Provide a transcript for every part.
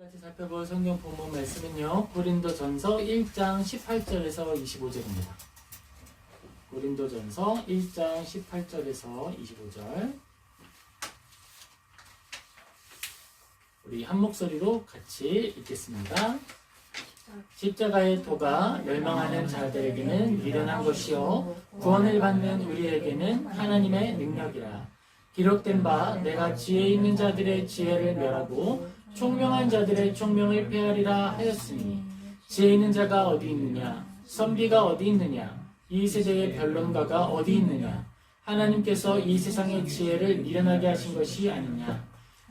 같이 살펴볼 성경 본문 말씀은요, 고린도전서 1장 18절에서 25절입니다. 고린도전서 1장 18절에서 25절. 우리 한 목소리로 같이 읽겠습니다. 십자가의 도가 멸망하는 자들에게는 미련한 것이요 구원을 받는 우리에게는 하나님의 능력이라. 기록된 바 내가 지혜 있는 자들의 지혜를 멸하고 총명한 자들의 총명을 폐하리라 하였으니, 지혜 있는 자가 어디 있느냐, 선비가 어디 있느냐, 이 세대의 변론가가 어디 있느냐. 하나님께서 이 세상의 지혜를 미련하게 하신 것이 아니냐.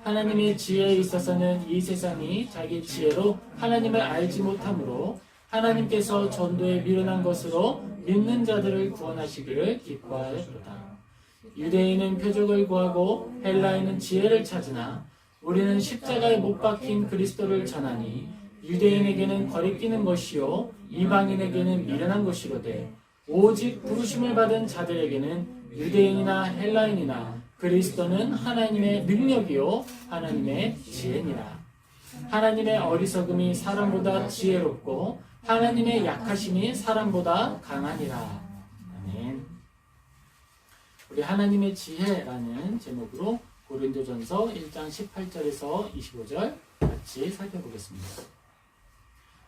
하나님의 지혜에 있어서는 이 세상이 자기 지혜로 하나님을 알지 못하므로 하나님께서 전도에 미련한 것으로 믿는 자들을 구원하시기를 기뻐하였도다. 유대인은 표적을 구하고 헬라인은 지혜를 찾으나 우리는 십자가에 못 박힌 그리스도를 전하니, 유대인에게는 거리끼는 것이요 이방인에게는 미련한 것이로되 오직 부르심을 받은 자들에게는 유대인이나 헬라인이나 그리스도는 하나님의 능력이요 하나님의 지혜니라. 하나님의 어리석음이 사람보다 지혜롭고 하나님의 약하심이 사람보다 강하니라. 아멘. 우리 하나님의 지혜라는 제목으로 고린도전서 1장 18절에서 25절 같이 살펴보겠습니다.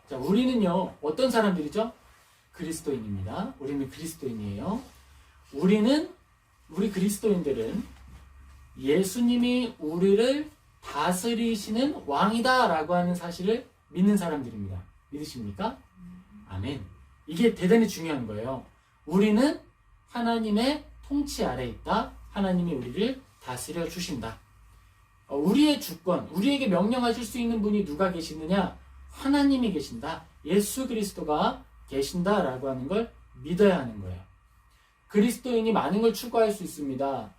자, 우리는요, 어떤 사람들이죠? 그리스도인입니다. 우리는 그리스도인이에요. 우리 그리스도인들은 예수님이 우리를 다스리시는 왕이다 라고 하는 사실을 믿는 사람들입니다. 믿으십니까? 아멘. 이게 대단히 중요한 거예요. 우리는 하나님의 통치 아래에 있다. 하나님이 우리를 다스려 주신다. 우리의 주권, 우리에게 명령하실 수 있는 분이 누가 계시느냐? 하나님이 계신다. 예수 그리스도가 계신다라고 하는 걸 믿어야 하는 거예요. 그리스도인이 많은 걸 추구할 수 있습니다.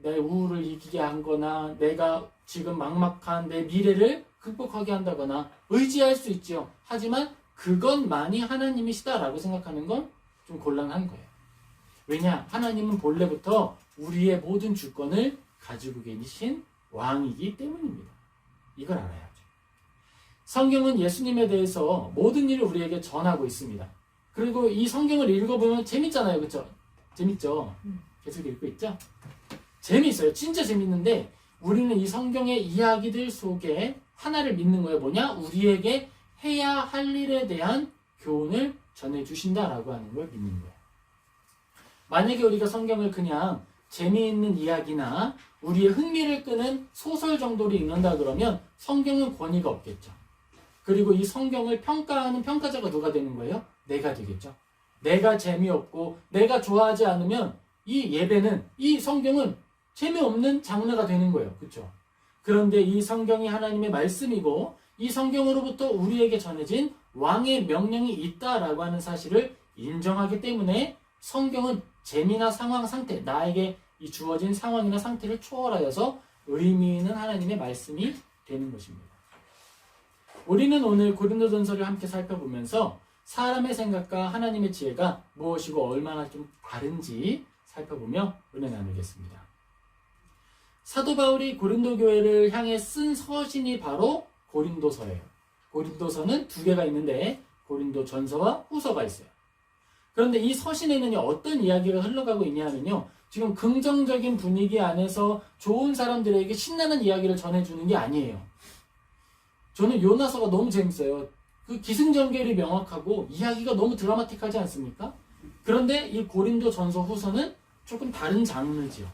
내 우울을 이기게 한거나 내가 지금 막막한 내 미래를 극복하게 한다거나 의지할 수 있죠. 하지만 그것만이 하나님이시다라고 생각하는 건 좀 곤란한 거예요. 왜냐? 하나님은 본래부터 우리의 모든 주권을 가지고 계신 왕이기 때문입니다. 이걸 알아야죠. 성경은 예수님에 대해서 모든 일을 우리에게 전하고 있습니다. 그리고 이 성경을 읽어보면 재밌잖아요. 그렇죠? 재밌죠? 계속 읽고 있죠? 재미있어요. 진짜 재밌는데 우리는 이 성경의 이야기들 속에 하나를 믿는 거예요. 뭐냐? 우리에게 해야 할 일에 대한 교훈을 전해주신다라고 하는 걸 믿는 거예요. 만약에 우리가 성경을 그냥 재미있는 이야기나 우리의 흥미를 끄는 소설 정도로 읽는다 그러면 성경은 권위가 없겠죠. 그리고 이 성경을 평가하는 평가자가 누가 되는 거예요? 내가 되겠죠. 내가 재미없고 내가 좋아하지 않으면 이 예배는, 이 성경은 재미없는 장르가 되는 거예요. 그렇죠? 그런데 이 성경이 하나님의 말씀이고 이 성경으로부터 우리에게 전해진 왕의 명령이 있다라고 하는 사실을 인정하기 때문에 성경은 재미나 상황, 상태, 나에게 이 주어진 상황이나 상태를 초월하여서 의미 있는 하나님의 말씀이 되는 것입니다. 우리는 오늘 고린도전서를 함께 살펴보면서 사람의 생각과 하나님의 지혜가 무엇이고 얼마나 좀 다른지 살펴보며 은혜 나누겠습니다. 사도 바울이 고린도 교회를 향해 쓴 서신이 바로 고린도서예요. 고린도서는 두 개가 있는데 고린도전서와 후서가 있어요. 그런데 이 서신에는 어떤 이야기가 흘러가고 있냐면요, 지금 긍정적인 분위기 안에서 좋은 사람들에게 신나는 이야기를 전해주는 게 아니에요. 저는 요나서가 너무 재밌어요. 그 기승전결이 명확하고 이야기가 너무 드라마틱하지 않습니까? 그런데 이 고린도전서 후서는 조금 다른 장르지요.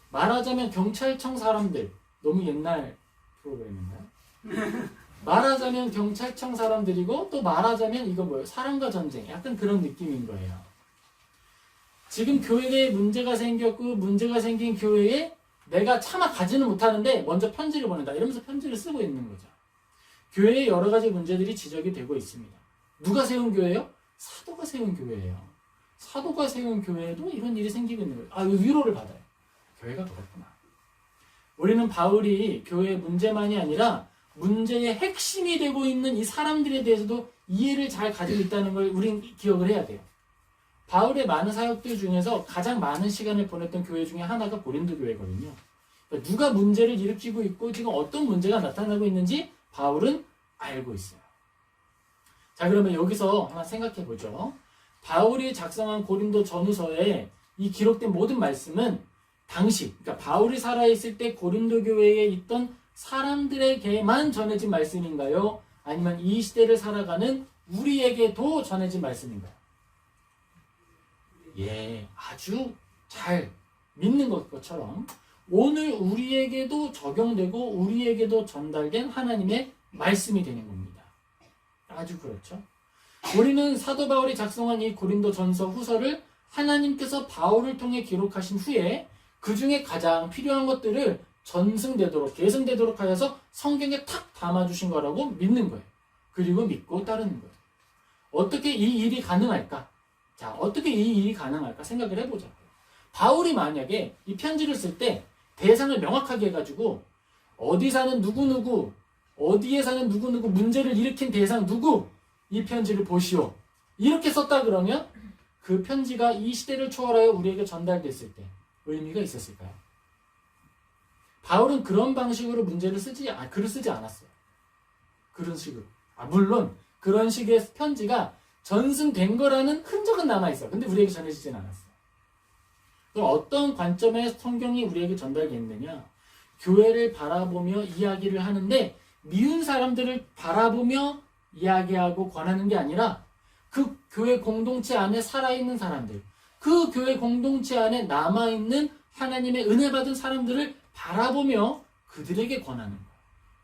말하자면 경찰청 사람들, 너무 옛날 프로그램인가요? 말하자면 경찰청 사람들이고 또 말하자면 이거 뭐예요? 사랑과 전쟁, 약간 그런 느낌인 거예요. 지금 교회에 문제가 생겼고 문제가 생긴 교회에 내가 차마 가지는 못하는데 먼저 편지를 보낸다 이러면서 편지를 쓰고 있는 거죠. 교회에 여러 가지 문제들이 지적이 되고 있습니다. 누가 세운 교회예요? 사도가 세운 교회예요. 사도가 세운 교회에도 이런 일이 생기고 있는 거예요. 위로를 받아요. 교회가 그렇구나. 우리는 바울이 교회의 문제만이 아니라 문제의 핵심이 되고 있는 이 사람들에 대해서도 이해를 잘 가지고 있다는 걸 우린 기억을 해야 돼요. 바울의 많은 사역들 중에서 가장 많은 시간을 보냈던 교회 중에 하나가 고린도 교회거든요. 그러니까 누가 문제를 일으키고 있고 지금 어떤 문제가 나타나고 있는지 바울은 알고 있어요. 자, 그러면 여기서 하나 생각해 보죠. 바울이 작성한 고린도 전후서에 이 기록된 모든 말씀은 당시, 그러니까 바울이 살아있을 때 고린도 교회에 있던 사람들에게만 전해진 말씀인가요? 아니면 이 시대를 살아가는 우리에게도 전해진 말씀인가요? 예, 아주 잘 믿는 것처럼 오늘 우리에게도 적용되고 우리에게도 전달된 하나님의 말씀이 되는 겁니다. 아주 그렇죠. 우리는 사도 바울이 작성한 이 고린도 전서 후서를 하나님께서 바울을 통해 기록하신 후에 그 중에 가장 필요한 것들을 전승되도록, 계승되도록 하여서 성경에 탁 담아주신 거라고 믿는 거예요. 그리고 믿고 따르는 거예요. 어떻게 이 일이 가능할까? 자, 어떻게 이 일이 가능할까 생각을 해보자고요. 바울이 만약에 이 편지를 쓸 때 대상을 명확하게 해가지고 어디 사는 누구누구, 어디에 사는 누구누구, 문제를 일으킨 대상 누구, 이 편지를 보시오, 이렇게 썼다 그러면 그 편지가 이 시대를 초월하여 우리에게 전달됐을 때 의미가 있었을까요? 바울은 그런 방식으로 글을 쓰지 않았어요. 그런 식으로. 물론 그런 식의 편지가 전승된 거라는 흔적은 남아있어요. 근데 우리에게 전해지진 않았어요. 그럼 어떤 관점의 성경이 우리에게 전달됐느냐? 교회를 바라보며 이야기를 하는데 미운 사람들을 바라보며 이야기하고 권하는 게 아니라 그 교회 공동체 안에 살아있는 사람들, 그 교회 공동체 안에 남아있는 하나님의 은혜 받은 사람들을 바라보며 그들에게 권하는 거예요.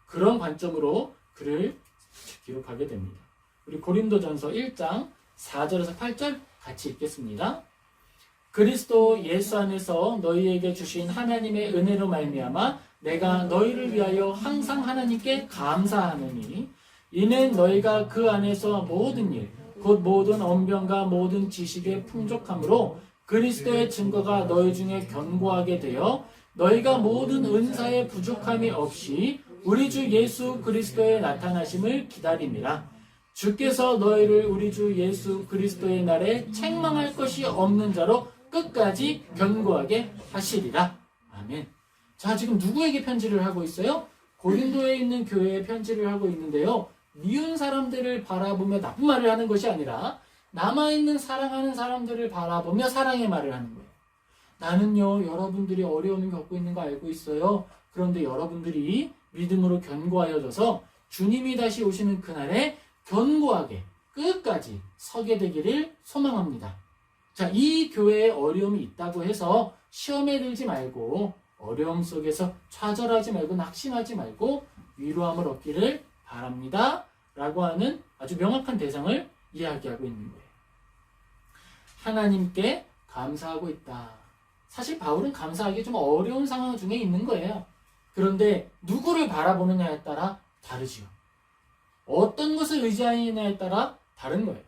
그런 관점으로 글을 기록하게 됩니다. 우리 고린도전서 1장 4절에서 8절 같이 읽겠습니다. 그리스도 예수 안에서 너희에게 주신 하나님의 은혜로 말미암아 내가 너희를 위하여 항상 하나님께 감사하노니 이는 너희가 그 안에서 모든 일 곧 모든 언변과 모든 지식의 풍족함으로 그리스도의 증거가 너희 중에 견고하게 되어 너희가 모든 은사의 부족함이 없이 우리 주 예수 그리스도의 나타나심을 기다림이라. 주께서 너희를 우리 주 예수 그리스도의 날에 책망할 것이 없는 자로 끝까지 견고하게 하시리라. 아멘. 자, 지금 누구에게 편지를 하고 있어요? 고린도에 있는 교회에 편지를 하고 있는데요. 미운 사람들을 바라보며 나쁜 말을 하는 것이 아니라 남아있는 사랑하는 사람들을 바라보며 사랑의 말을 하는 거예요. 나는요, 여러분들이 어려움을 겪고 있는 거 알고 있어요. 그런데 여러분들이 믿음으로 견고하여져서 주님이 다시 오시는 그날에 견고하게 끝까지 서게 되기를 소망합니다. 자, 이 교회에 어려움이 있다고 해서 시험에 들지 말고 어려움 속에서 좌절하지 말고 낙심하지 말고 위로함을 얻기를 바랍니다. 라고 하는 아주 명확한 대상을 이야기하고 있는 거예요. 하나님께 감사하고 있다. 사실 바울은 감사하기 좀 어려운 상황 중에 있는 거예요. 그런데 누구를 바라보느냐에 따라 다르지요. 어떤 것을 의지하느냐에 따라 다른 거예요.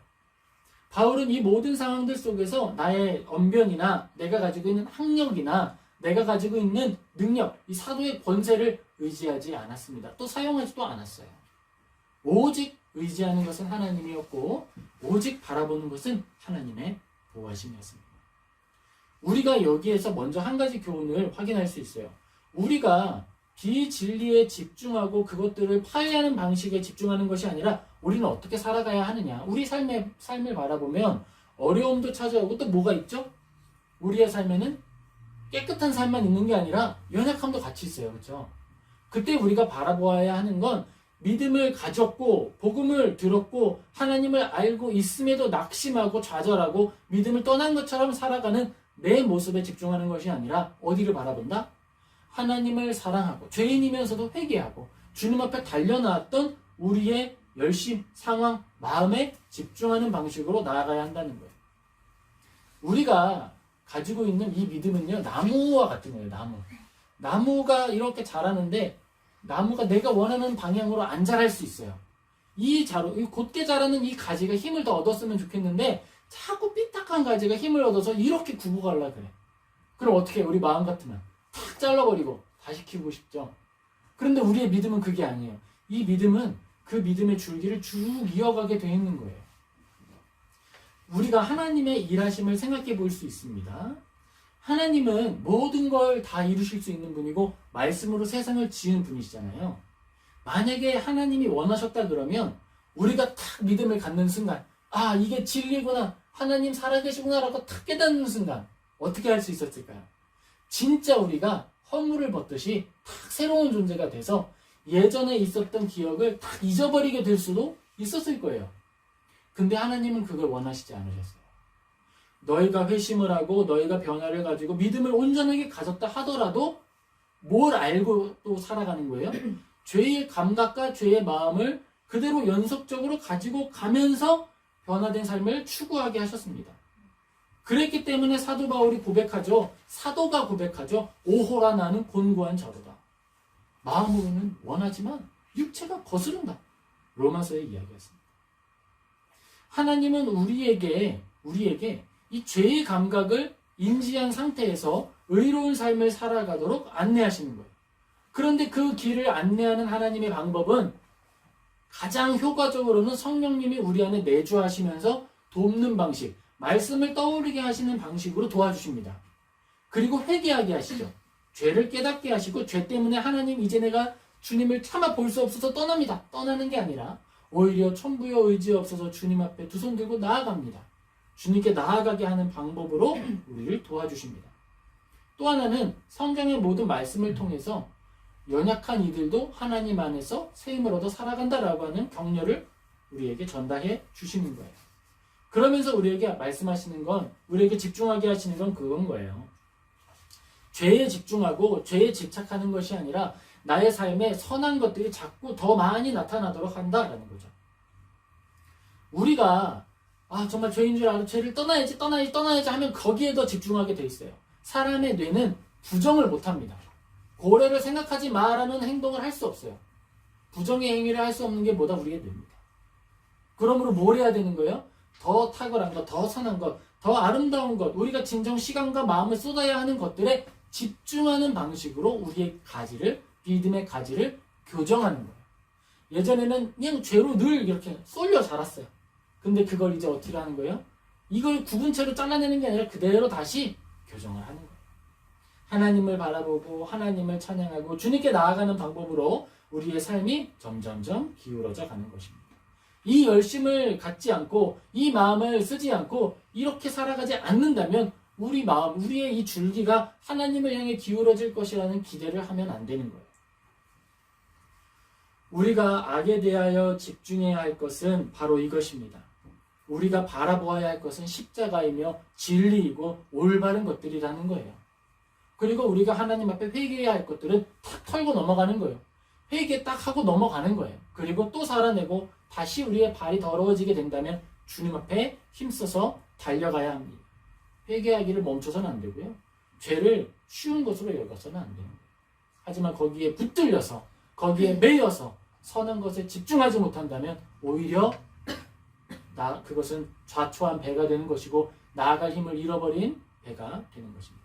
바울은 이 모든 상황들 속에서 나의 언변이나 내가 가지고 있는 학력이나 내가 가지고 있는 능력, 이 사도의 권세를 의지하지 않았습니다. 또 사용하지도 않았어요. 오직 의지하는 것은 하나님이었고 오직 바라보는 것은 하나님의 보호하심이었습니다. 우리가 여기에서 먼저 한 가지 교훈을 확인할 수 있어요. 우리가 비진리에 집중하고 그것들을 파괴하는 방식에 집중하는 것이 아니라 우리는 어떻게 살아가야 하느냐. 우리 삶을 바라보면 어려움도 찾아오고 또 뭐가 있죠? 우리의 삶에는 깨끗한 삶만 있는 게 아니라 연약함도 같이 있어요. 그렇죠? 그때 우리가 바라보아야 하는 건 믿음을 가졌고 복음을 들었고 하나님을 알고 있음에도 낙심하고 좌절하고 믿음을 떠난 것처럼 살아가는 내 모습에 집중하는 것이 아니라 어디를 바라본다? 하나님을 사랑하고 죄인이면서도 회개하고 주님 앞에 달려나왔던 우리의 열심, 상황, 마음에 집중하는 방식으로 나아가야 한다는 거예요. 우리가 가지고 있는 이 믿음은요, 나무와 같은 거예요. 나무가 이렇게 자라는데 나무가 내가 원하는 방향으로 안 자랄 수 있어요. 이 곧게 자라는 이 가지가 힘을 더 얻었으면 좋겠는데 자꾸 삐딱한 가지가 힘을 얻어서 이렇게 굽어가려고 그래. 그럼 어떻게 해요? 우리 마음 같으면 탁 잘라버리고 다시 키우고 싶죠. 그런데 우리의 믿음은 그게 아니에요. 이 믿음은 그 믿음의 줄기를 쭉 이어가게 되어 있는 거예요. 우리가 하나님의 일하심을 생각해 볼 수 있습니다. 하나님은 모든 걸 다 이루실 수 있는 분이고 말씀으로 세상을 지은 분이시잖아요. 만약에 하나님이 원하셨다 그러면 우리가 탁 믿음을 갖는 순간, 아, 이게 진리구나, 하나님 살아계시구나라고 탁 깨닫는 순간 어떻게 할 수 있었을까요? 진짜 우리가 허물을 벗듯이 탁 새로운 존재가 돼서 예전에 있었던 기억을 탁 잊어버리게 될 수도 있었을 거예요. 근데 하나님은 그걸 원하시지 않으셨어요. 너희가 회심을 하고 너희가 변화를 가지고 믿음을 온전하게 가졌다 하더라도 뭘 알고 또 살아가는 거예요? 죄의 감각과 죄의 마음을 그대로 연속적으로 가지고 가면서 변화된 삶을 추구하게 하셨습니다. 그랬기 때문에 사도 바울이 고백하죠. 사도가 고백하죠. 오호라 나는 곤고한 자로다. 마음으로는 원하지만 육체가 거스른다. 로마서의 이야기였습니다. 하나님은 우리에게 이 죄의 감각을 인지한 상태에서 의로운 삶을 살아가도록 안내하시는 거예요. 그런데 그 길을 안내하는 하나님의 방법은 가장 효과적으로는 성령님이 우리 안에 내주하시면서 돕는 방식, 말씀을 떠오르게 하시는 방식으로 도와주십니다. 그리고 회개하게 하시죠. 죄를 깨닫게 하시고 죄 때문에 하나님 이제 내가 주님을 차마 볼 수 없어서 떠납니다. 떠나는 게 아니라 오히려 천부여 의지 없어서 주님 앞에 두 손 들고 나아갑니다. 주님께 나아가게 하는 방법으로 우리를 도와주십니다. 또 하나는 성경의 모든 말씀을 통해서 연약한 이들도 하나님 안에서 세임을 얻어 살아간다라고 하는 격려를 우리에게 전달해 주시는 거예요. 그러면서 우리에게 말씀하시는 건, 우리에게 집중하게 하시는 건 그건 거예요. 죄에 집중하고 죄에 집착하는 것이 아니라 나의 삶에 선한 것들이 자꾸 더 많이 나타나도록 한다라는 거죠. 우리가 정말 죄인 줄 알고 죄를 떠나야지 하면 거기에 더 집중하게 돼 있어요. 사람의 뇌는 부정을 못합니다. 고래를 생각하지 마라는 행동을 할 수 없어요. 부정의 행위를 할 수 없는 게 뭐다? 우리의 뇌입니다. 그러므로 뭘 해야 되는 거예요? 더 탁월한 것, 더 선한 것, 더 아름다운 것, 우리가 진정 시간과 마음을 쏟아야 하는 것들에 집중하는 방식으로 우리의 가지를, 믿음의 가지를 교정하는 거예요. 예전에는 그냥 죄로 늘 이렇게 쏠려 자랐어요. 근데 그걸 이제 어떻게 하는 거예요? 이걸 구분체로 잘라내는 게 아니라 그대로 다시 교정을 하는 거예요. 하나님을 바라보고 하나님을 찬양하고 주님께 나아가는 방법으로 우리의 삶이 점점점 기울어져 가는 것입니다. 이 열심을 갖지 않고 이 마음을 쓰지 않고 이렇게 살아가지 않는다면 우리 마음, 우리의 이 줄기가 하나님을 향해 기울어질 것이라는 기대를 하면 안 되는 거예요. 우리가 악에 대하여 집중해야 할 것은 바로 이것입니다. 우리가 바라보아야 할 것은 십자가이며 진리이고 올바른 것들이라는 거예요. 그리고 우리가 하나님 앞에 회개해야 할 것들은 탁 털고 넘어가는 거예요. 회개 딱 하고 넘어가는 거예요. 그리고 또 살아내고 다시 우리의 발이 더러워지게 된다면 주님 앞에 힘써서 달려가야 합니다. 회개하기를 멈춰서는 안 되고요. 죄를 쉬운 것으로 여겨서는 안 됩니다. 하지만 거기에 붙들려서 거기에 매여서 선한 것에 집중하지 못한다면 오히려 그것은 좌초한 배가 되는 것이고 나아갈 힘을 잃어버린 배가 되는 것입니다.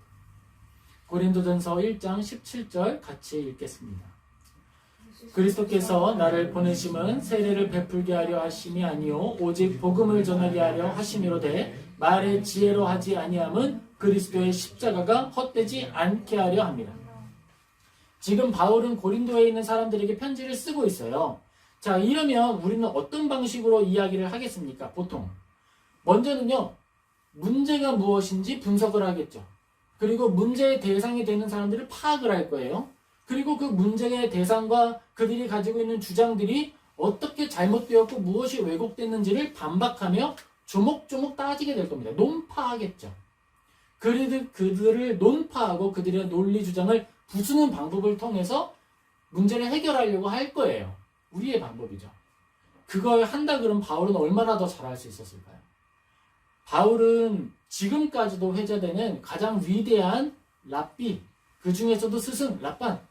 고린도전서 1장 17절 같이 읽겠습니다. 그리스도께서 나를 보내심은 세례를 베풀게 하려 하심이 아니요 오직 복음을 전하게 하려 하심이로되 말의 지혜로 하지 아니함은 그리스도의 십자가가 헛되지 않게 하려 합니다. 지금 바울은 고린도에 있는 사람들에게 편지를 쓰고 있어요. 자, 이러면 우리는 어떤 방식으로 이야기를 하겠습니까? 보통 먼저는요, 문제가 무엇인지 분석을 하겠죠. 그리고 문제의 대상이 되는 사람들을 파악을 할 거예요. 그리고 그 문제의 대상과 그들이 가지고 있는 주장들이 어떻게 잘못되었고 무엇이 왜곡됐는지를 반박하며 조목조목 따지게 될 겁니다. 논파하겠죠. 그들을 논파하고 그들의 논리 주장을 부수는 방법을 통해서 문제를 해결하려고 할 거예요. 우리의 방법이죠. 그걸 한다 그러면 바울은 얼마나 더 잘할 수 있었을까요? 바울은 지금까지도 회자되는 가장 위대한 랍비, 그 중에서도 스승, 랍반,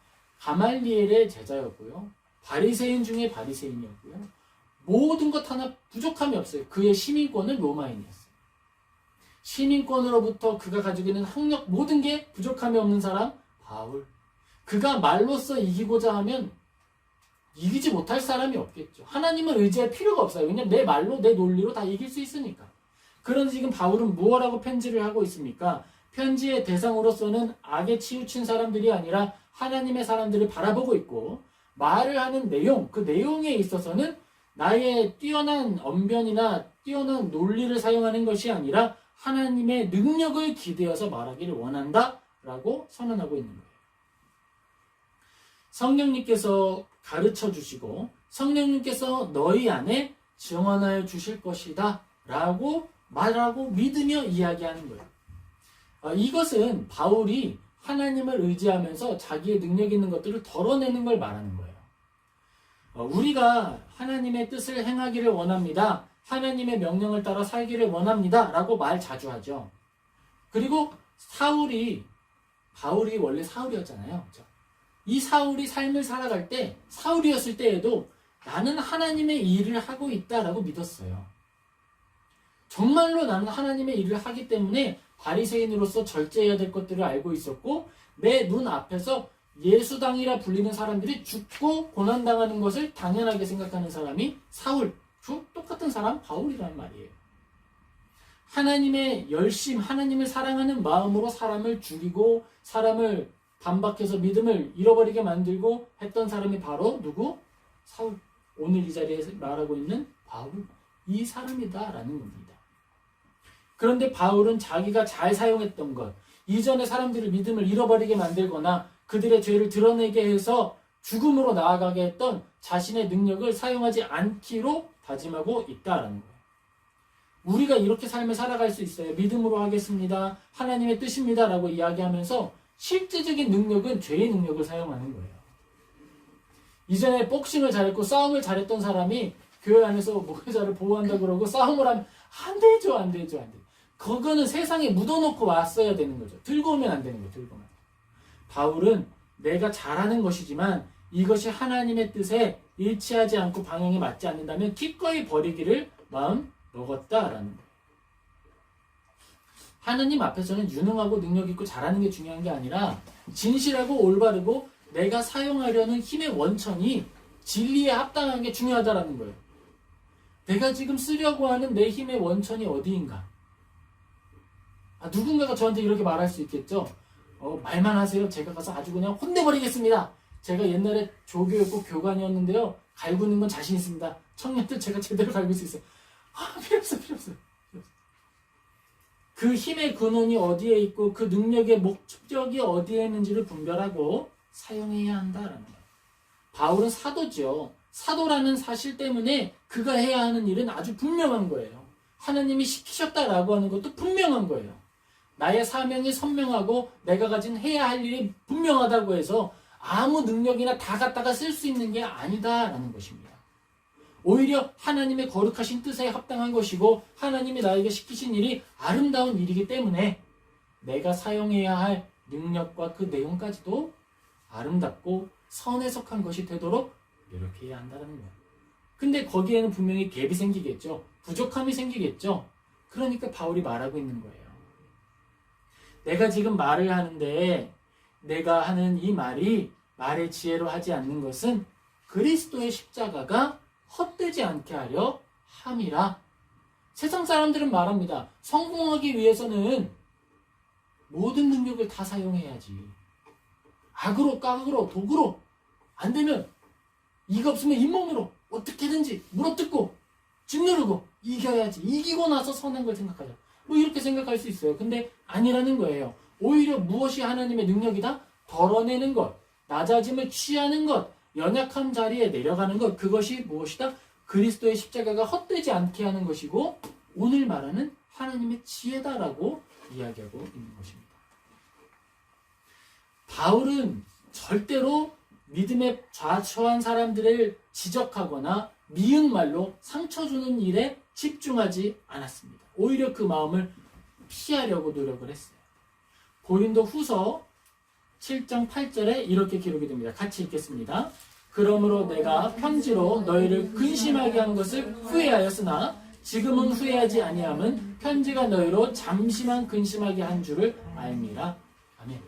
가말리엘의 제자였고요. 바리새인 중에 바리새인이었고요. 모든 것 하나 부족함이 없어요. 그의 시민권은 로마인이었어요. 시민권으로부터 그가 가지고 있는 학력, 모든 게 부족함이 없는 사람, 바울. 그가 말로써 이기고자 하면 이기지 못할 사람이 없겠죠. 하나님을 의지할 필요가 없어요. 왜냐하면 내 말로, 내 논리로 다 이길 수 있으니까. 그런데 지금 바울은 무엇라고 편지를 하고 있습니까? 편지의 대상으로서는 악에 치우친 사람들이 아니라 하나님의 사람들을 바라보고 있고, 말을 하는 내용, 그 내용에 있어서는 나의 뛰어난 언변이나 뛰어난 논리를 사용하는 것이 아니라 하나님의 능력을 기대어서 말하기를 원한다라고 선언하고 있는 거예요. 성령님께서 가르쳐 주시고 성령님께서 너희 안에 증언하여 주실 것이다 라고 말하고 믿으며 이야기하는 거예요. 이것은 바울이 하나님을 의지하면서 자기의 능력 있는 것들을 덜어내는 걸 말하는 거예요. 우리가 하나님의 뜻을 행하기를 원합니다. 하나님의 명령을 따라 살기를 원합니다. 라고 말 자주 하죠. 그리고 바울이 원래 사울이었잖아요. 그렇죠? 이 사울이 삶을 살아갈 때, 사울이었을 때에도 나는 하나님의 일을 하고 있다라고 믿었어요. 정말로 나는 하나님의 일을 하기 때문에 바리새인으로서 절제해야 될 것들을 알고 있었고, 내 눈 앞에서 예수당이라 불리는 사람들이 죽고 고난당하는 것을 당연하게 생각하는 사람이 사울, 똑같은 사람 바울이라는 말이에요. 하나님의 열심, 하나님을 사랑하는 마음으로 사람을 죽이고 사람을 반박해서 믿음을 잃어버리게 만들고 했던 사람이 바로 누구? 사울. 오늘 이 자리에서 말하고 있는 바울. 이 사람이다라는 겁니다. 그런데 바울은 자기가 잘 사용했던 것, 이전에 사람들이 믿음을 잃어버리게 만들거나 그들의 죄를 드러내게 해서 죽음으로 나아가게 했던 자신의 능력을 사용하지 않기로 다짐하고 있다라는 거예요. 우리가 이렇게 삶을 살아갈 수 있어요. 믿음으로 하겠습니다. 하나님의 뜻입니다. 라고 이야기하면서 실제적인 능력은 죄의 능력을 사용하는 거예요. 이전에 복싱을 잘했고 싸움을 잘했던 사람이 교회 안에서 목회자를 보호한다 그러고 싸움을 하면 안 되죠. 그거는 세상에 묻어놓고 왔어야 되는 거죠. 들고 오면 안 되는 거예요. 들고 오면. 바울은 내가 잘하는 것이지만 이것이 하나님의 뜻에 일치하지 않고 방향이 맞지 않는다면 기꺼이 버리기를 마음 먹었다라는 거예요. 하나님 앞에서는 유능하고 능력 있고 잘하는 게 중요한 게 아니라 진실하고 올바르고 내가 사용하려는 힘의 원천이 진리에 합당한 게 중요하다라는 거예요. 내가 지금 쓰려고 하는 내 힘의 원천이 어디인가? 누군가가 저한테 이렇게 말할 수 있겠죠. 말만 하세요. 제가 가서 아주 그냥 혼내버리겠습니다. 제가 옛날에 조교였고 교관이었는데요. 갈구는 건 자신 있습니다. 청년들 제가 제대로 갈굴 수 있어요. 필요 없어요. 그 힘의 근원이 어디에 있고 그 능력의 목적이 어디에 있는지를 분별하고 사용해야 한다라는 거예요. 바울은 사도죠. 사도라는 사실 때문에 그가 해야 하는 일은 아주 분명한 거예요. 하나님이 시키셨다라고 하는 것도 분명한 거예요. 나의 사명이 선명하고 내가 가진 해야 할 일이 분명하다고 해서 아무 능력이나 다 갖다가 쓸 수 있는 게 아니다라는 것입니다. 오히려 하나님의 거룩하신 뜻에 합당한 것이고 하나님이 나에게 시키신 일이 아름다운 일이기 때문에 내가 사용해야 할 능력과 그 내용까지도 아름답고 선에 속한 것이 되도록 노력해야 한다는 거예요. 근데 거기에는 분명히 갭이 생기겠죠. 부족함이 생기겠죠. 그러니까 바울이 말하고 있는 거예요. 내가 지금 말을 하는데 내가 하는 이 말이 말의 지혜로 하지 않는 것은 그리스도의 십자가가 헛되지 않게 하려 함이라. 세상 사람들은 말합니다. 성공하기 위해서는 모든 능력을 다 사용해야지. 악으로, 깡으로, 도구로. 안 되면 이가 없으면 잇몸으로 어떻게든지 물어뜯고 짓누르고 이겨야지. 이기고 나서 선한 걸 생각하자. 이렇게 생각할 수 있어요. 근데 아니라는 거예요. 오히려 무엇이 하나님의 능력이다? 덜어내는 것, 낮아짐을 취하는 것, 연약한 자리에 내려가는 것, 그것이 무엇이다? 그리스도의 십자가가 헛되지 않게 하는 것이고 오늘 말하는 하나님의 지혜다라고 이야기하고 있는 것입니다. 바울은 절대로 믿음에 좌초한 사람들을 지적하거나 미운 말로 상처 주는 일에 집중하지 않았습니다. 오히려 그 마음을 피하려고 노력을 했어요. 고린도 후서 7장 8절에 이렇게 기록이 됩니다. 같이 읽겠습니다. 그러므로 내가 편지로 너희를 근심하게 한 것을 후회하였으나 지금은 후회하지 아니함은 편지가 너희로 잠시만 근심하게 한 줄을 알미라. 아멘.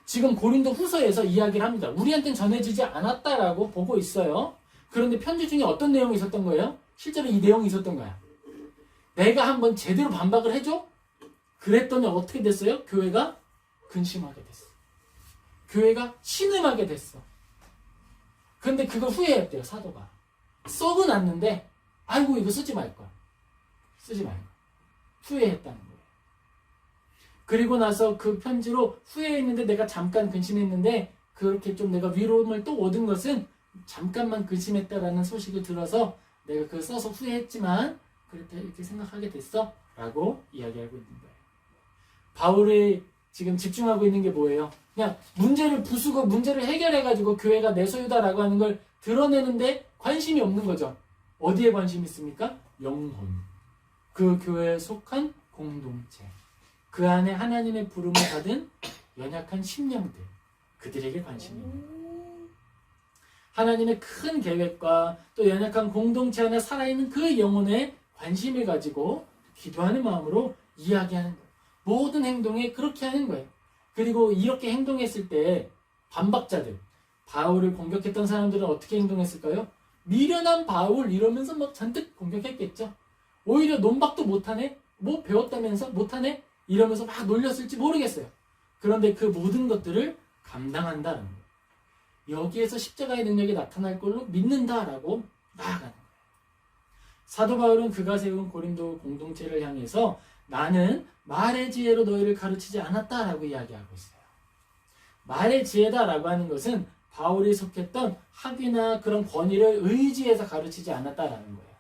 지금 고린도 후서에서 이야기를 합니다. 우리한테는 전해지지 않았다라고 보고 있어요. 그런데 편지 중에 어떤 내용이 있었던 거예요? 실제로 이 내용이 있었던 거야. 내가 한번 제대로 반박을 해줘? 그랬더니 어떻게 됐어요? 교회가 근심하게 됐어. 교회가 신음하게 됐어. 근데 그걸 후회했대요, 사도가. 썩은 났는데 아이고 이거 쓰지 말걸. 쓰지 말걸. 후회했다는 거예요. 그리고 나서 그 편지로 후회했는데 내가 잠깐 근심했는데 그렇게 좀 내가 위로움을 또 얻은 것은 잠깐만 근심했다라는 소식을 들어서 내가 그걸 써서 후회했지만 그랬다 이렇게 생각하게 됐어 라고 이야기하고 있는 거예요. 바울이 지금 집중하고 있는 게 뭐예요? 그냥 문제를 부수고 문제를 해결해가지고 교회가 내 소유다라고 하는 걸 드러내는데 관심이 없는 거죠. 어디에 관심이 있습니까? 영혼. 그 교회에 속한 공동체. 그 안에 하나님의 부름을 받은 연약한 심령들. 그들에게 관심이 있는 거예요. 하나님의 큰 계획과 또 연약한 공동체 안에 살아있는 그 영혼에 관심을 가지고 기도하는 마음으로 이야기하는 거예요. 모든 행동에 그렇게 하는 거예요. 그리고 이렇게 행동했을 때 반박자들, 바울을 공격했던 사람들은 어떻게 행동했을까요? 미련한 바울 이러면서 막 잔뜩 공격했겠죠. 오히려 논박도 못하네? 뭐 배웠다면서 못하네? 이러면서 막 놀렸을지 모르겠어요. 그런데 그 모든 것들을 감당한다는 거예요. 여기에서 십자가의 능력이 나타날 걸로 믿는다라고 나아가는 거예요. 사도 바울은 그가 세운 고린도 공동체를 향해서 나는 말의 지혜로 너희를 가르치지 않았다라고 이야기하고 있어요. 말의 지혜다라고 하는 것은 바울이 속했던 학위나 그런 권위를 의지해서 가르치지 않았다라는 거예요.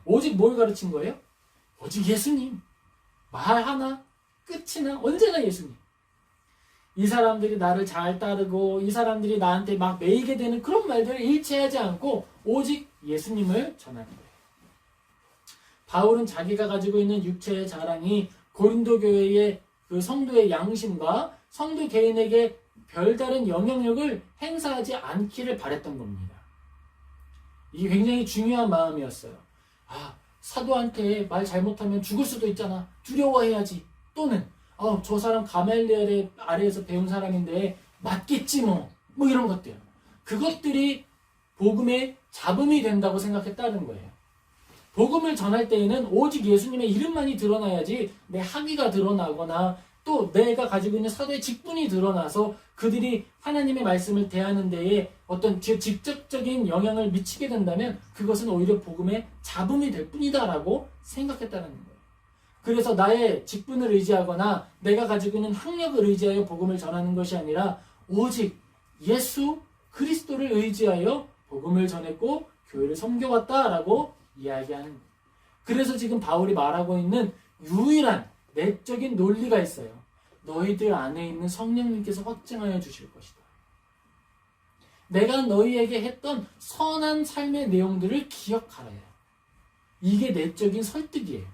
오직 뭘 가르친 거예요? 오직 예수님. 말 하나, 끝이나 언제나 예수님. 이 사람들이 나를 잘 따르고 이 사람들이 나한테 막 매이게 되는 그런 말들을 일치하지 않고 오직 예수님을 전하는 거예요. 바울은 자기가 가지고 있는 육체의 자랑이 고린도 교회의 그 성도의 양심과 성도 개인에게 별다른 영향력을 행사하지 않기를 바랬던 겁니다. 이게 굉장히 중요한 마음이었어요. 사도한테 말 잘못하면 죽을 수도 있잖아. 두려워해야지. 또는 저 사람 가멜리엘의 아래에서 배운 사람인데 맞겠지 뭐 이런 것들. 그것들이 복음의 잡음이 된다고 생각했다는 거예요. 복음을 전할 때에는 오직 예수님의 이름만이 드러나야지 내 학위가 드러나거나 또 내가 가지고 있는 사도의 직분이 드러나서 그들이 하나님의 말씀을 대하는 데에 어떤 직접적인 영향을 미치게 된다면 그것은 오히려 복음의 잡음이 될 뿐이다라고 생각했다는 거예요. 그래서 나의 직분을 의지하거나 내가 가지고 있는 학력을 의지하여 복음을 전하는 것이 아니라 오직 예수 그리스도를 의지하여 복음을 전했고 교회를 섬겨왔다라고 이야기하는 거예요. 그래서 지금 바울이 말하고 있는 유일한 내적인 논리가 있어요. 너희들 안에 있는 성령님께서 확증하여 주실 것이다. 내가 너희에게 했던 선한 삶의 내용들을 기억하라. 이게 내적인 설득이에요.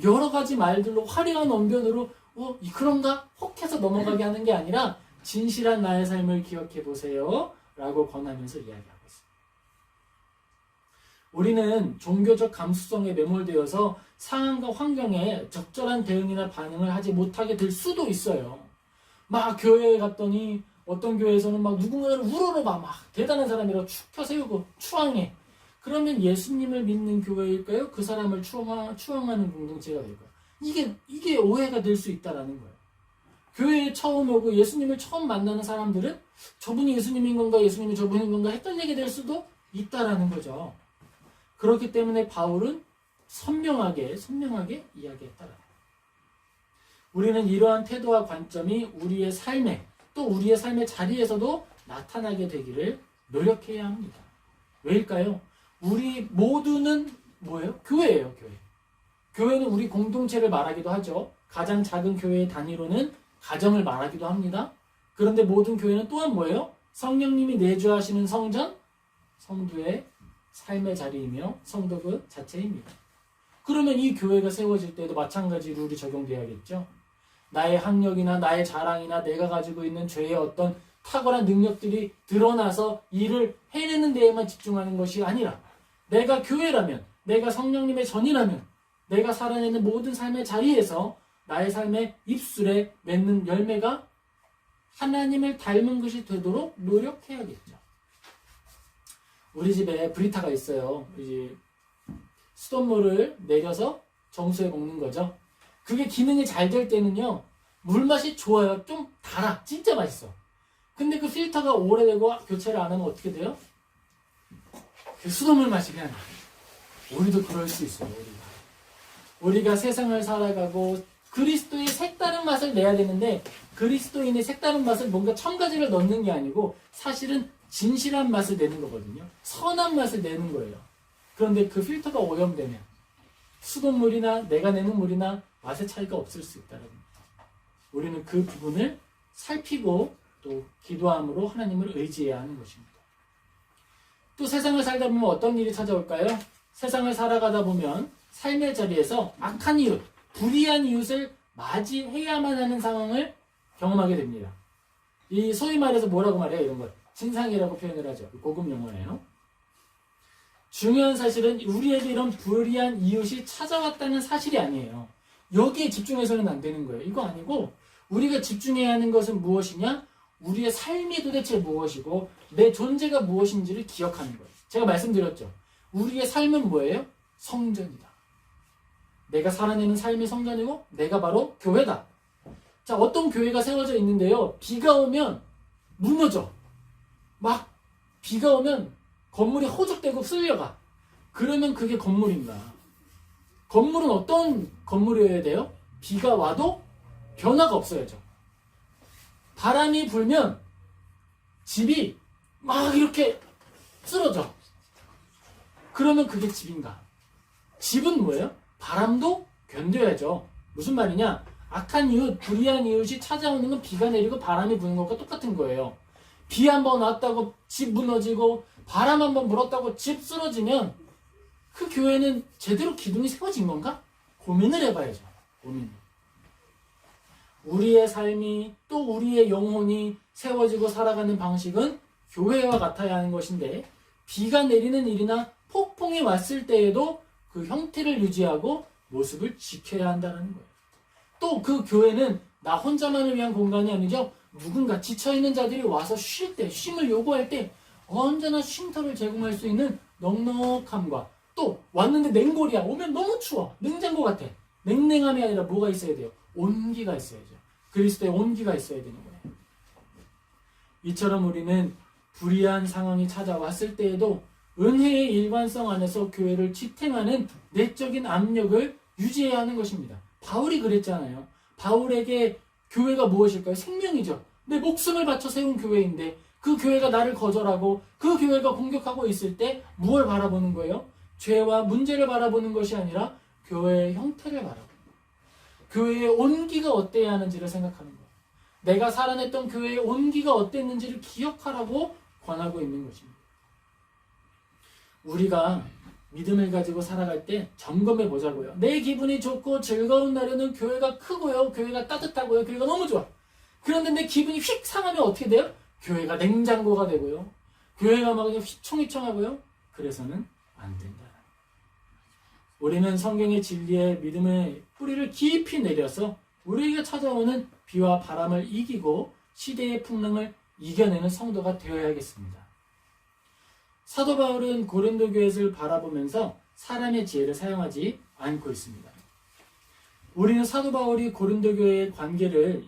여러 가지 말들로 화려한 언변으로 그런가? 혹해서 넘어가게 하는 게 아니라 진실한 나의 삶을 기억해 보세요 라고 권하면서 이야기하고 있습니다. 우리는 종교적 감수성에 매몰되어서 상황과 환경에 적절한 대응이나 반응을 하지 못하게 될 수도 있어요. 막 교회에 갔더니 어떤 교회에서는 막 누군가를 우러러 막 대단한 사람이라고 축 펴세우고 추앙해. 그러면 예수님을 믿는 교회일까요? 그 사람을 추앙하는 공동체가 될까요? 이게 오해가 될 수 있다라는 거예요. 교회에 처음 오고 예수님을 처음 만나는 사람들은 저분이 예수님인 건가 예수님이 저분인 건가 헷갈리게 될 수도 있다라는 거죠. 그렇기 때문에 바울은 선명하게 이야기했다라는 거예요. 우리는 이러한 태도와 관점이 우리의 삶에 또 우리의 삶의 자리에서도 나타나게 되기를 노력해야 합니다. 왜일까요? 우리 모두는 뭐예요? 교회예요, 교회. 교회는 우리 공동체를 말하기도 하죠. 가장 작은 교회의 단위로는 가정을 말하기도 합니다. 그런데 모든 교회는 또한 뭐예요? 성령님이 내주하시는 성전, 성도의 삶의 자리이며 성도 그 자체입니다. 그러면 이 교회가 세워질 때도 마찬가지 룰이 적용돼야겠죠. 나의 학력이나 나의 자랑이나 내가 가지고 있는 죄의 어떤 탁월한 능력들이 드러나서 일을 해내는 데에만 집중하는 것이 아니라 내가 교회라면, 내가 성령님의 전이라면 내가 살아내는 모든 삶의 자리에서 나의 삶의 입술에 맺는 열매가 하나님을 닮은 것이 되도록 노력해야겠죠. 우리 집에 브리타가 있어요. 이제 수돗물을 내려서 정수해 먹는 거죠. 그게 기능이 잘 될 때는요, 물맛이 좋아요. 좀 달아. 진짜 맛있어. 근데 그 필터가 오래되고 교체를 안 하면 어떻게 돼요? 그 수돗물 맛이 그냥 나. 우리도 그럴 수 있어요. 우리가 세상을 살아가고 그리스도의 색다른 맛을 내야 되는데 그리스도인의 색다른 맛을 뭔가 첨가제를 넣는 게 아니고 사실은 진실한 맛을 내는 거거든요. 선한 맛을 내는 거예요. 그런데 그 필터가 오염되면 수돗물이나 내가 내는 물이나 맛의 차이가 없을 수 있다는 겁니다. 우리는 그 부분을 살피고 또 기도함으로 하나님을 의지해야 하는 것입니다. 또 세상을 살다 보면 어떤 일이 찾아올까요? 세상을 살아가다 보면 삶의 자리에서 악한 이웃, 불의한 이웃을 맞이해야만 하는 상황을 경험하게 됩니다. 이 소위 말해서 뭐라고 말해요? 이런 걸 진상이라고 표현을 하죠. 고급 용어예요. 중요한 사실은 우리에게 이런 불의한 이웃이 찾아왔다는 사실이 아니에요. 여기에 집중해서는 안 되는 거예요. 이거 아니고 우리가 집중해야 하는 것은 무엇이냐? 우리의 삶이 도대체 무엇이고 내 존재가 무엇인지를 기억하는 거예요. 제가 말씀드렸죠. 우리의 삶은 뭐예요? 성전이다. 내가 살아내는 삶이 성전이고 내가 바로 교회다. 자, 어떤 교회가 세워져 있는데요. 비가 오면 무너져. 막 비가 오면 건물이 허적대고 쓸려가. 그러면 그게 건물인가? 건물은 어떤 건물이어야 돼요? 비가 와도 변화가 없어야죠. 바람이 불면 집이 막 이렇게 쓰러져. 그러면 그게 집인가? 집은 뭐예요? 바람도 견뎌야죠. 무슨 말이냐? 악한 이웃, 불의한 이웃이 찾아오는 건 비가 내리고 바람이 부는 것과 똑같은 거예요. 비 한 번 왔다고 집 무너지고 바람 한 번 불었다고 집 쓰러지면 그 교회는 제대로 기둥이 세워진 건가? 고민을 해봐야죠. 고민. 우리의 삶이 또 우리의 영혼이 세워지고 살아가는 방식은 교회와 같아야 하는 것인데 비가 내리는 일이나 폭풍이 왔을 때에도 그 형태를 유지하고 모습을 지켜야 한다는 거예요. 또 그 교회는 나 혼자만을 위한 공간이 아니죠. 누군가 지쳐있는 자들이 와서 쉴 때, 쉼을 요구할 때 언제나 쉼터를 제공할 수 있는 넉넉함과 또 왔는데 냉골이야. 오면 너무 추워. 냉장고 같아. 냉랭함이 아니라 뭐가 있어야 돼요? 온기가 있어야죠. 그리스도의 온기가 있어야 되는 거예요. 이처럼 우리는 불의한 상황이 찾아왔을 때에도 은혜의 일관성 안에서 교회를 지탱하는 내적인 압력을 유지해야 하는 것입니다. 바울이 그랬잖아요. 바울에게 교회가 무엇일까요? 생명이죠. 내 목숨을 바쳐 세운 교회인데 그 교회가 나를 거절하고 그 교회가 공격하고 있을 때 무엇을 바라보는 거예요? 죄와 문제를 바라보는 것이 아니라 교회의 형태를 바라보는 거예요. 교회의 온기가 어때야 하는지를 생각하는 거예요. 내가 살아냈던 교회의 온기가 어땠는지를 기억하라고 권하고 있는 것입니다. 우리가 믿음을 가지고 살아갈 때 점검해 보자고요. 내 기분이 좋고 즐거운 날에는 교회가 크고요. 교회가 따뜻하고요. 교회가 너무 좋아. 그런데 내 기분이 휙 상하면 어떻게 돼요? 교회가 냉장고가 되고요. 교회가 막 그냥 휘청휘청하고요. 그래서는 안 된다. 우리는 성경의 진리에 믿음의 뿌리를 깊이 내려서 우리에게 찾아오는 비와 바람을 이기고 시대의 풍랑을 이겨내는 성도가 되어야겠습니다. 사도 바울은 고린도 교회를 바라보면서 사람의 지혜를 사용하지 않고 있습니다. 우리는 사도 바울이 고린도 교회의 관계를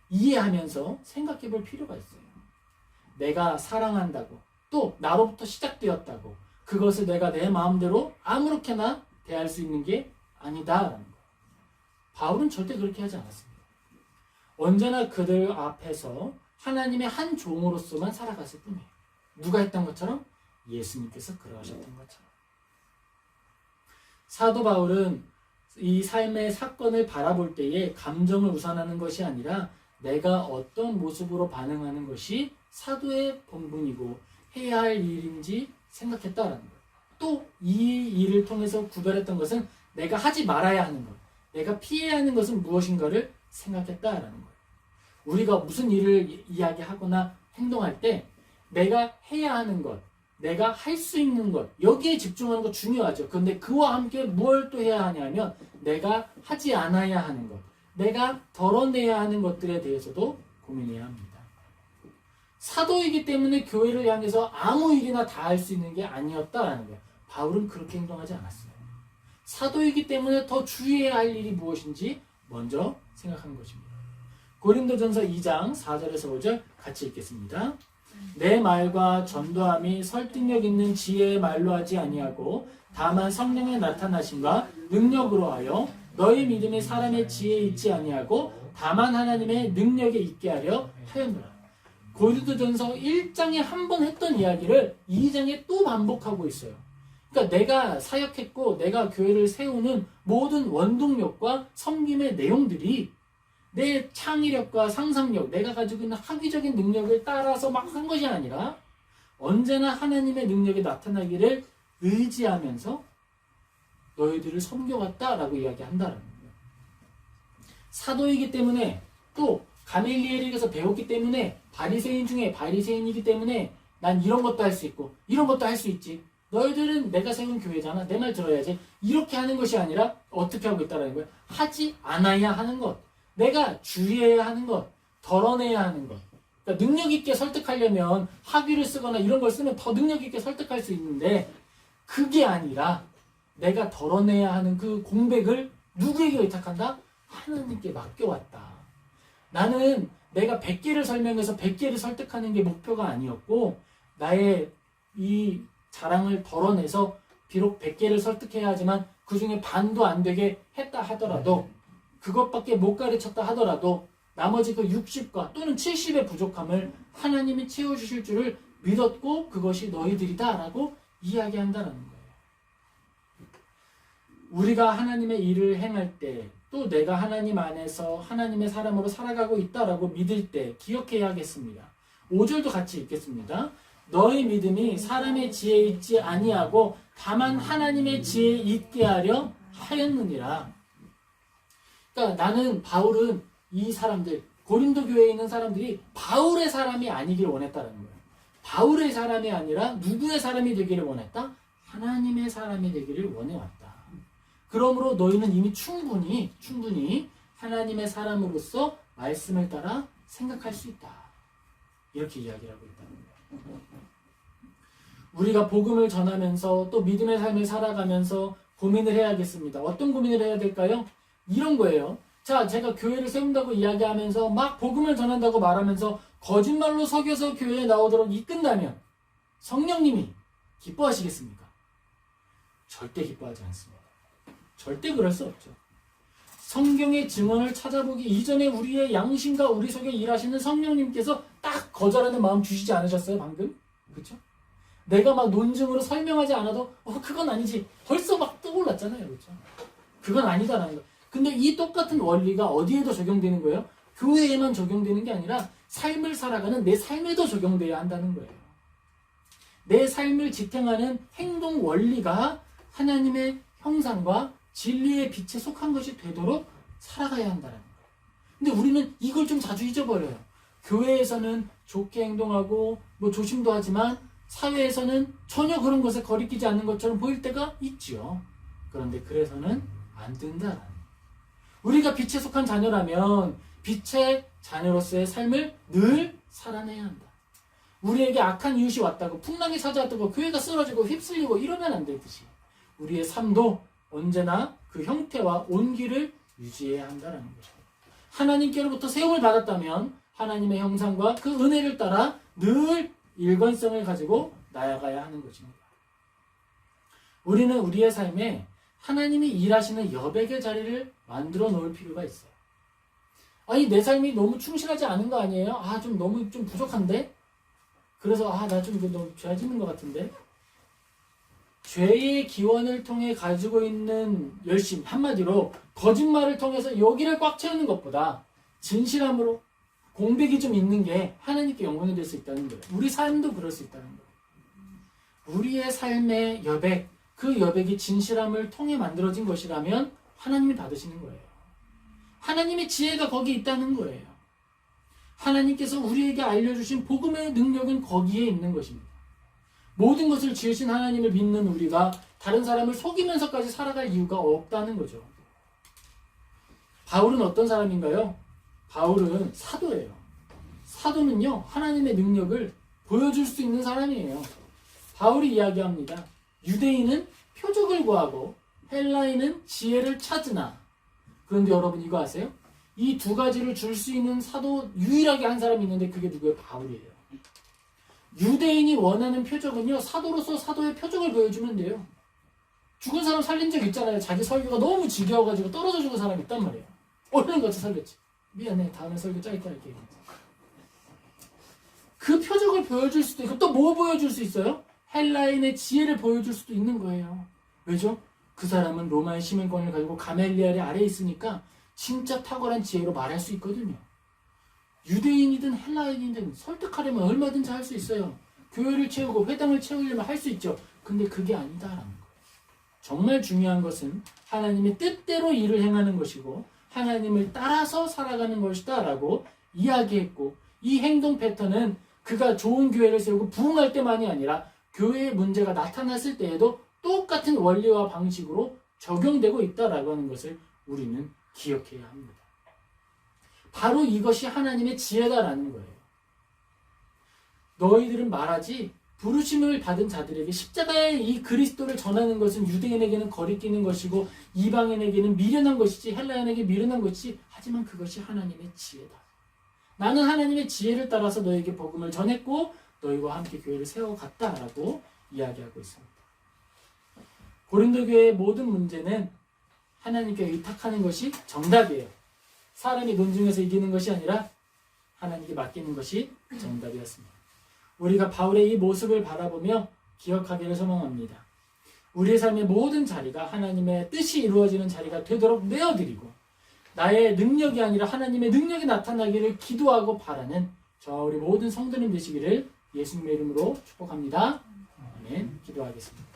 이해하면서 생각해 볼 필요가 있어요. 내가 사랑한다고 또 나로부터 시작되었다고 그것을 내가 내 마음대로 아무렇게나 대할 수 있는 게 아니다라는 거예요. 바울은 절대 그렇게 하지 않았습니다. 언제나 그들 앞에서 하나님의 한 종으로서만 살아갔을 뿐이에요. 누가 했던 것처럼? 예수님께서 그러하셨던 것처럼. 사도 바울은 이 삶의 사건을 바라볼 때에 감정을 우선하는 것이 아니라 내가 어떤 모습으로 반응하는 것이 사도의 본분이고 해야 할 일인지 생각했다라는 거예요. 또 이 일을 통해서 구별했던 것은 내가 하지 말아야 하는 것, 내가 피해야 하는 것은 무엇인가를 생각했다라는 거예요. 우리가 무슨 일을 이야기하거나 행동할 때 내가 해야 하는 것, 내가 할 수 있는 것, 여기에 집중하는 거 중요하죠. 그런데 그와 함께 뭘 또 해야 하냐면 내가 하지 않아야 하는 것, 내가 덜어내야 하는 것들에 대해서도 고민해야 합니다. 사도이기 때문에 교회를 향해서 아무 일이나 다 할 수 있는 게 아니었다라는 거예요. 바울은 그렇게 행동하지 않았어요. 사도이기 때문에 더 주의해야 할 일이 무엇인지 먼저 생각하는 것입니다. 고린도전서 2장 4절에서 5절 같이 읽겠습니다. 내 말과 전도함이 설득력 있는 지혜의 말로 하지 아니하고 다만 성령의 나타나심과 능력으로 하여 너희 믿음이 사람의 지혜에 있지 아니하고 다만 하나님의 능력에 있게 하려 하였노라. 고린도전서 1장에 한 번 했던 이야기를 2장에 또 반복하고 있어요. 그러니까 내가 사역했고 내가 교회를 세우는 모든 원동력과 섬김의 내용들이 내 창의력과 상상력, 내가 가지고 있는 학위적인 능력을 따라서 막 한 것이 아니라 언제나 하나님의 능력이 나타나기를 의지하면서 너희들을 섬겨왔다라고 이야기한다는 거예요. 사도이기 때문에 또 가멜리엘에게서 배웠기 때문에 바리새인 중에 바리새인이기 때문에 난 이런 것도 할 수 있고 이런 것도 할 수 있지. 너희들은 내가 세운 교회잖아. 내 말 들어야지. 이렇게 하는 것이 아니라 어떻게 하고 있다는 거예요. 하지 않아야 하는 것. 내가 주의해야 하는 것. 덜어내야 하는 것. 그러니까 능력 있게 설득하려면 학위를 쓰거나 이런 걸 쓰면 더 능력 있게 설득할 수 있는데 그게 아니라 내가 덜어내야 하는 그 공백을 누구에게 의탁한다? 하나님께 맡겨왔다. 나는 내가 100개를 설명해서 100개를 설득하는 게 목표가 아니었고 나의 이 자랑을 덜어내서 비록 100개를 설득해야 하지만 그 중에 반도 안 되게 했다 하더라도 그것밖에 못 가르쳤다 하더라도 나머지 그 60과 또는 70의 부족함을 하나님이 채워주실 줄을 믿었고 그것이 너희들이다 라고 이야기한다는 거예요. 우리가 하나님의 일을 행할 때 또 내가 하나님 안에서 하나님의 사람으로 살아가고 있다라고 믿을 때 기억해야겠습니다. 5절도 같이 읽겠습니다. 너희 믿음이 사람의 지혜에 있지 아니하고 다만 하나님의 지혜에 있게 하려 하였느니라. 그러니까 나는 바울은 이 사람들 고린도 교회에 있는 사람들이 바울의 사람이 아니길 원했다는 거예요. 바울의 사람이 아니라 누구의 사람이 되기를 원했다? 하나님의 사람이 되기를 원해왔다. 그러므로 너희는 이미 충분히 하나님의 사람으로서 말씀을 따라 생각할 수 있다. 이렇게 이야기를 하고 있다는 거예요. 우리가 복음을 전하면서 또 믿음의 삶을 살아가면서 고민을 해야겠습니다. 어떤 고민을 해야 될까요? 이런 거예요. 자, 제가 교회를 세운다고 이야기하면서 막 복음을 전한다고 말하면서 거짓말로 속여서 교회에 나오도록 이끈다면 성령님이 기뻐하시겠습니까? 절대 기뻐하지 않습니다. 절대 그럴 수 없죠. 성경의 증언을 찾아보기 이전에 우리의 양심과 우리 속에 일하시는 성령님께서 딱 거절하는 마음 주시지 않으셨어요? 방금? 그렇죠? 내가 막 논증으로 설명하지 않아도 그건 아니지. 벌써 막 떠올랐잖아요. 그렇죠? 그건 아니다라는 거. 근데 이 똑같은 원리가 어디에도 적용되는 거예요? 교회에만 적용되는 게 아니라 삶을 살아가는 내 삶에도 적용돼야 한다는 거예요. 내 삶을 지탱하는 행동 원리가 하나님의 형상과 진리의 빛에 속한 것이 되도록 살아가야 한다는 거예요. 근데 우리는 이걸 좀 자주 잊어버려요. 교회에서는 좋게 행동하고 조심도 하지만 사회에서는 전혀 그런 것에 거리끼지 않는 것처럼 보일 때가 있지요. 그런데 그래서는 안 된다라는 거예요. 우리가 빛에 속한 자녀라면 빛의 자녀로서의 삶을 늘 살아내야 한다. 우리에게 악한 이웃이 왔다고 풍랑이 찾아왔다고 교회가 쓰러지고 휩쓸리고 이러면 안 되듯이 우리의 삶도 언제나 그 형태와 온기를 유지해야 한다는 거죠. 하나님께로부터 세움을 받았다면 하나님의 형상과 그 은혜를 따라 늘 일관성을 가지고 나아가야 하는 것입니다. 우리는 우리의 삶에 하나님이 일하시는 여백의 자리를 만들어 놓을 필요가 있어요. 아니 내 삶이 너무 충실하지 않은 거 아니에요? 좀 너무 좀 부족한데? 그래서 나 좀 이거 너무 죄 짓는 것 같은데? 죄의 기원을 통해 가지고 있는 열심, 한마디로 거짓말을 통해서 여기를 꽉 채우는 것보다 진실함으로 공백이 좀 있는 게 하나님께 영광이 될 수 있다는 거예요. 우리 삶도 그럴 수 있다는 거예요. 우리의 삶의 여백, 그 여백이 진실함을 통해 만들어진 것이라면 하나님이 받으시는 거예요. 하나님의 지혜가 거기 있다는 거예요. 하나님께서 우리에게 알려주신 복음의 능력은 거기에 있는 것입니다. 모든 것을 지으신 하나님을 믿는 우리가 다른 사람을 속이면서까지 살아갈 이유가 없다는 거죠. 바울은 어떤 사람인가요? 바울은 사도예요. 사도는요, 하나님의 능력을 보여줄 수 있는 사람이에요. 바울이 이야기합니다. 유대인은 표적을 구하고 헬라인은 지혜를 찾으나. 그런데 여러분 이거 아세요? 이 두 가지를 줄 수 있는 사도 유일하게 한 사람이 있는데 그게 누구예요? 바울이에요. 유대인이 원하는 표적은요, 사도로서 사도의 표적을 보여주면 돼요. 죽은 사람 살린 적 있잖아요. 자기 설교가 너무 지겨워가지고 떨어져 죽은 사람이 있단 말이에요. 얼른 같이 살렸지. 미안해, 다음에 설교 짧게 할게. 그 표적을 보여줄 수도 있고, 또 뭐 보여줄 수 있어요? 헬라인의 지혜를 보여줄 수도 있는 거예요. 왜죠? 그 사람은 로마의 시민권을 가지고 가멜리엘의 아래에 있으니까 진짜 탁월한 지혜로 말할 수 있거든요. 유대인이든 헬라인이든 설득하려면 얼마든지 할 수 있어요. 교회를 채우고 회당을 채우려면 할 수 있죠. 근데 그게 아니다라는 거예요. 정말 중요한 것은 하나님의 뜻대로 일을 행하는 것이고 하나님을 따라서 살아가는 것이다 라고 이야기했고, 이 행동 패턴은 그가 좋은 교회를 세우고 부흥할 때만이 아니라 교회의 문제가 나타났을 때에도 똑같은 원리와 방식으로 적용되고 있다라고 하는 것을 우리는 기억해야 합니다. 바로 이것이 하나님의 지혜다라는 거예요. 너희들은 말하지, 부르심을 받은 자들에게 십자가의 이 그리스도를 전하는 것은 유대인에게는 거리끼는 것이고 이방인에게는 미련한 것이지 헬라인에게 미련한 것이지, 하지만 그것이 하나님의 지혜다. 나는 하나님의 지혜를 따라서 너에게 복음을 전했고 너희와 함께 교회를 세워갔다라고 이야기하고 있습니다. 고린도 교회의 모든 문제는 하나님께 의탁하는 것이 정답이에요. 사람이 논증에서 이기는 것이 아니라 하나님께 맡기는 것이 정답이었습니다. 우리가 바울의 이 모습을 바라보며 기억하기를 소망합니다. 우리의 삶의 모든 자리가 하나님의 뜻이 이루어지는 자리가 되도록 내어드리고 나의 능력이 아니라 하나님의 능력이 나타나기를 기도하고 바라는 저와 우리 모든 성도님 되시기를 예수님의 이름으로 축복합니다. 아멘. 기도하겠습니다.